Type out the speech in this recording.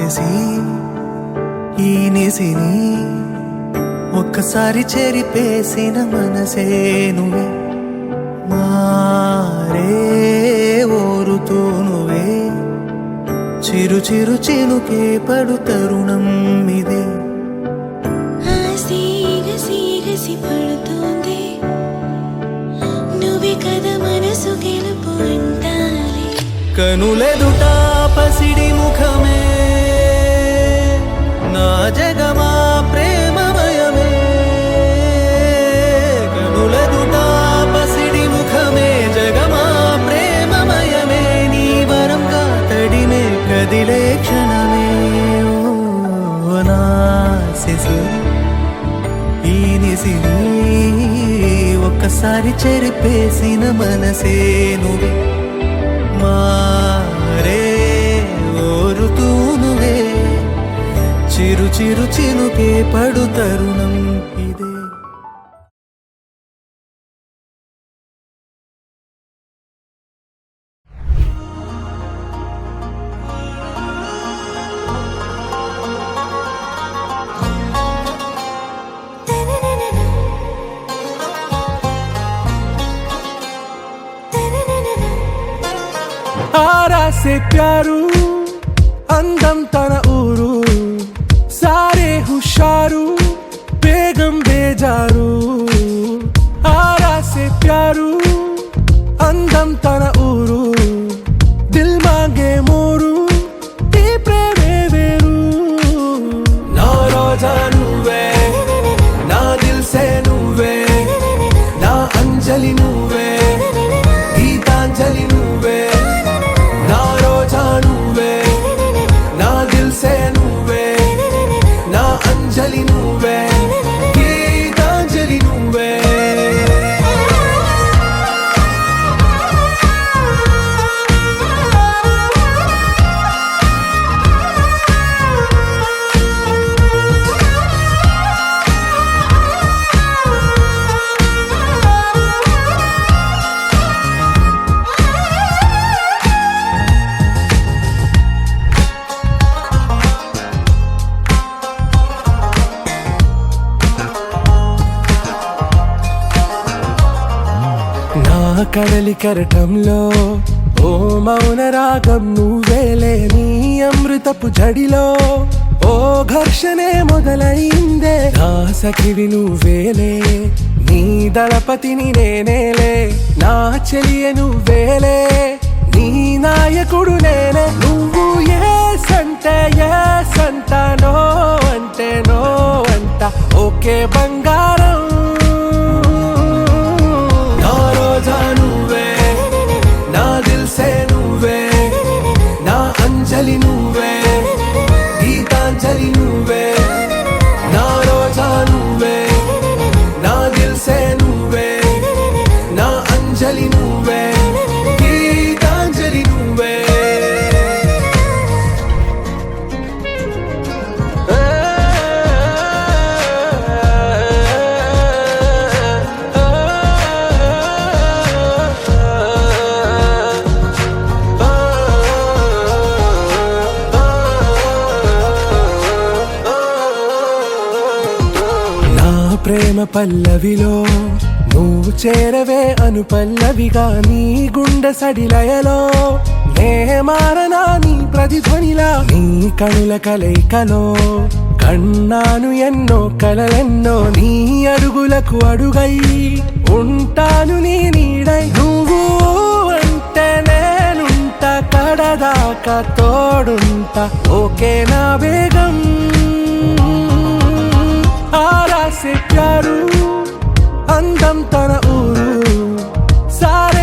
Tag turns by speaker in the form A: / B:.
A: చేసి ఈ నిసిని ఒక్కసారి చెరిపేసిన మనసే నువ్వే మారే ఓరుతూ నువ్వే చిరు చిరు చినుకే పడు తరుణం ఇదే
B: పడుతుంది నువ్వే కదా మనసు గెలుపు అంటాలి
A: కనులెదుట పసిడి ముఖమే నా జగమా ప్రేమమయమే కనులెదుట పసిడి ముఖమే జగమా ప్రేమమయమే నీ వరంగా తడిమే కదిలే క్షణమే ఓ నా శశి ఈ నిసిని ఒక్కసారి చెరిపేసిన మనసే నువ్వే మారే ఓరుతూ నువ్వే చిరు చిరు చినుకే పడు తరుణం ఇదే आरा से प्यारू अंदम तन ऊरू सारे हुशारू बेगम बेजारू आरा से प्यारू अंदम तन ऊरू दिल मांगे मोरू ती प्रेमे वेरू ना रोजा నువ్వే నా దిల్ సే నువ్వే నా అంజలి నువ్వే గీతాంజలి నువ్వే నా రోజా నువ్వే నా దిల్ సే నువ్వే నా అంజలి నువ్వే గీతాంజలి నువ్వే కడలి కరటంలో ఓ మౌన రాగం నువ్వేలే నీ అమృతపు జడిలో ఓ ఘర్షణే మొదలైందే నా సఖివి నువ్వేలే నీ దళపతిని నేనేలే నా చెలియ నువ్వేలే నీ నాయకుడు నేనే నువ్వు ఏ సంట నో అంటే నో అంట ఓకే బంగారం నువ్వే నా దిల్ సే నువ్వే నా అంజలి నువ్వే గీతాంజలి నువ్వే నా రోజా నువ్వే నా దిల్ సే నువ్వే నా అంజలి నువ్వే గీతాంజలి నువ్వే ప్రేమ పల్లవిలో నువ్వు చేరవే అను పల్లవిగా నీ గుండె సడిలయలో నే మారనా నీ ప్రతిధ్వనిలా నీ కనుల కలయికలో కన్నాను ఎన్నో కలలెన్నో నీ అడుగులకు అడుగై ఉంటాను నీ నీడై నువ్వు అంటే నేనుంట కడదాకా తోడుంట ఓకే నా బేగం आरा से प्यारू अंदम तन ऊरू सारे